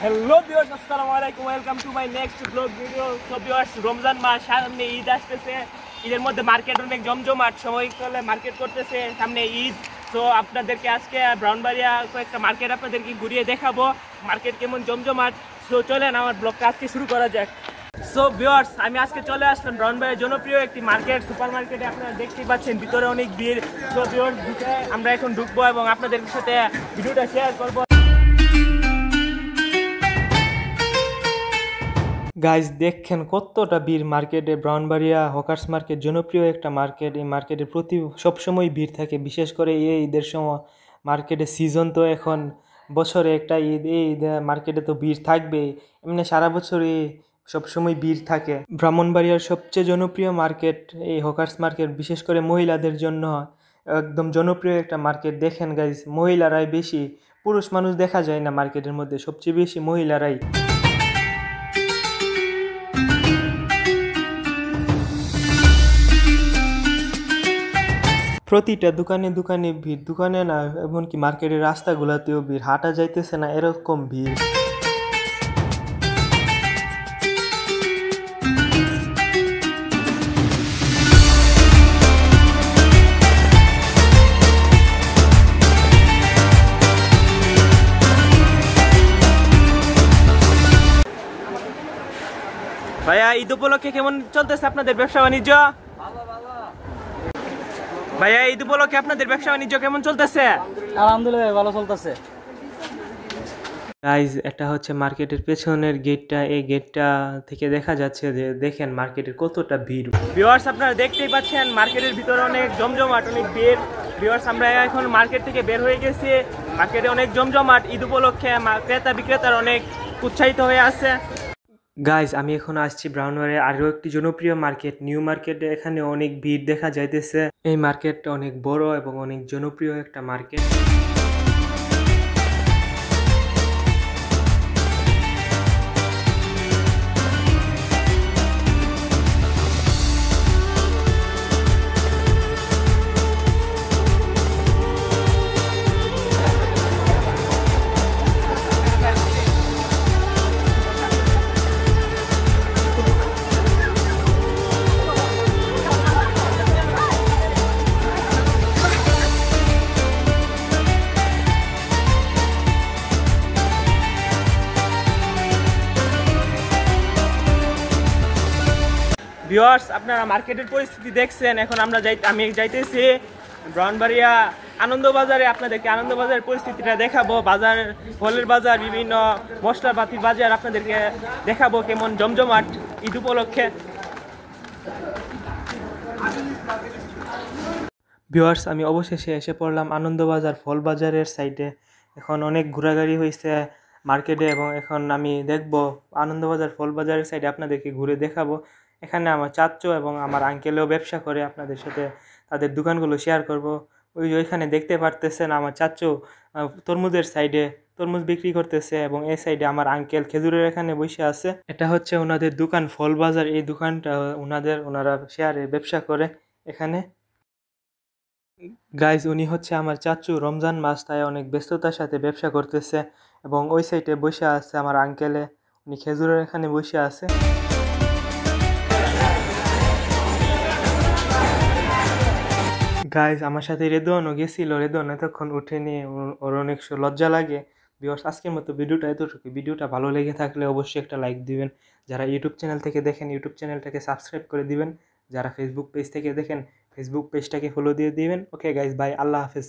Hello viewers, আসসালামু আলাইকুম। Welcome to my next blog video. So viewers, Ramzan মাস সামনে, ঈদ আসতেছে। ঈদের মধ্যে মার্কেট অনেক জমজমাট, সময়কালে মার্কেট করতেছে, সামনে ঈদ। তো আপনাদেরকে আজকে ব্রাউনবাড়িয়া কয়েকটা মার্কেট আপনাদেরকে ঘুরিয়ে দেখাবো মার্কেট কেমন জমজমাট। সো চলেন আমার ব্লগটা আজকে শুরু করা যাক। সো ভিউয়ার্স, আমি আজকে চলে আসলাম ব্রাউনবাড়িয়ার জনপ্রিয় একটি মার্কেট, সুপার মার্কেটে। আপনারা দেখতেই পাচ্ছেন ভিতরে অনেক ভিড়। সো ভিউয়ার্স, আমরা এখন ঢুকবো এবং আপনাদের সাথে ভিডিওটা শেয়ার করবো। গাইজ দেখেন কতটা ভিড় মার্কেটে। ব্রাউনবাড়িয়া হকার্স মার্কেট জনপ্রিয় একটা মার্কেট। এই মার্কেটে সবসময় ভিড় থাকে, বিশেষ করে এই ঈদের সময়। মার্কেটের সিজন তো এখন, বছরে একটা ঈদ, এই ঈদে মার্কেটে তো ভিড় থাকবেই। এমনি সারা বছরই সবসময় ভিড় থাকে। ব্রাহ্মণবাড়িয়ার সবচেয়ে জনপ্রিয় মার্কেট এই হকার্স মার্কেট, বিশেষ করে মহিলাদের জন্য একদম জনপ্রিয় একটা মার্কেট। দেখেন গাইজ, মহিলারাই বেশি, পুরুষ মানুষ দেখা যায় না মার্কেটের মধ্যে, সবচেয়ে বেশি মহিলারাই। প্রতিটা দোকানে দোকানে ভিড়, দোকানে না এমনকি মার্কেটের রাস্তাগুলোতেও ভিড়, হাঁটা যাইতেছে না এরকম ভিড়। ভাইয়া, ঈদ উপলক্ষে কেমন চলতেছে আপনাদের ব্যবসা বাণিজ্য? ভাইয়া, ঈদ উপলক্ষে আপনাদের ব্যবসা বাণিজ্য কেমন চলতেছে? আলহামদুলিল্লাহ ভালো চলতেছে। গাইজ, এটা হচ্ছে মার্কেটের পেছনের গেটটা। এই গেটটা থেকে দেখা যাচ্ছে যে দেখেন মার্কেটের কতটা ভিড়। ভিউয়ার্স, আপনারা দেখতেই পাচ্ছেন মার্কেটের ভিতরে অনেক জমজমাট, অনেক ভিড়। ভিউয়ার্স, আমরা এখন মার্কেট থেকে বের হয়ে গেছি। মার্কেটে অনেক জমজমাট, ঈদ উপলক্ষে ক্রেতা বিক্রেতার অনেক উৎসাহিত হয়ে আছে। গাইজ, আমি এখন আসছি ব্রাউনবাড়িয়ার আরও একটি জনপ্রিয় মার্কেট, নিউ মার্কেটে। এখানে অনেক ভিড় দেখা যাইতেছে। এই মার্কেটটা অনেক বড় এবং অনেক জনপ্রিয় একটা মার্কেট। ভিউয়ার্স, আপনারা মার্কেটের পরিস্থিতি দেখছেন। এখন আমি যাইতেছি ব্রাউনবাড়িয়া আনন্দবাজারে। আপনাদেরকে আনন্দবাজারের পরিস্থিতিটা দেখাবো। বাজার, ফলের বাজার, বিভিন্ন মশলাপাতির বাজার আপনাদেরকে দেখাবো কেমন জমজমাট ঈদ উপলক্ষে। ভিউয়ার্স, আমি অবশেষে এসে পড়লাম আনন্দবাজার ফল বাজারের সাইডে। এখন অনেক ঘোরাঘুরি হয়েছে মার্কেটে এবং এখন আমি দেখব আনন্দবাজার ফল বাজারের সাইডে, আপনাদেরকে ঘুরে দেখাবো। এখানে আমার চাচু এবং আমার আঙ্কেলও ব্যবসা করে, আপনাদের সাথে তাদের দোকানগুলো শেয়ার করব। ওইখানে দেখতে পারতেছেন আমার চাচু তরমুজের সাইডে তরমুজ বিক্রি করতেছে এবং এই সাইডে আমার আঙ্কেল খেজুরের এখানে বসে আছে। এটা হচ্ছে ওনাদের দোকান, ফল বাজার। এই দোকানটা ওনারা শেয়ারে ব্যবসা করে এখানে। গাইজ, উনি হচ্ছে আমার চাচু। রমজান মাস, তাই অনেক ব্যস্ততার সাথে ব্যবসা করতেছে এবং ওই সাইডে বসে আছে আমার আঙ্কেলে, উনি খেজুরের এখানে বসে আছে। গাইজ, আমার সাথে রেদওয়ানও গেছিল। রেদওয়ান এতক্ষণ উঠেনি, ওর অনেক লজ্জা লাগে। ভিউয়ার্স, আজকের মতো ভিডিওটা এতটুকু। ভিডিওটা ভালো লেগে থাকলে অবশ্যই একটা লাইক দিবেন। যারা ইউটিউব চ্যানেল থেকে দেখেন, ইউটিউব চ্যানেলটাকে সাবস্ক্রাইব করে দিবেন। যারা ফেসবুক পেজ থেকে দেখেন, ফেসবুক পেজটাকে ফলো দিয়ে দিবেন। ওকে গাইজ, বাই, আল্লাহ হাফেজ।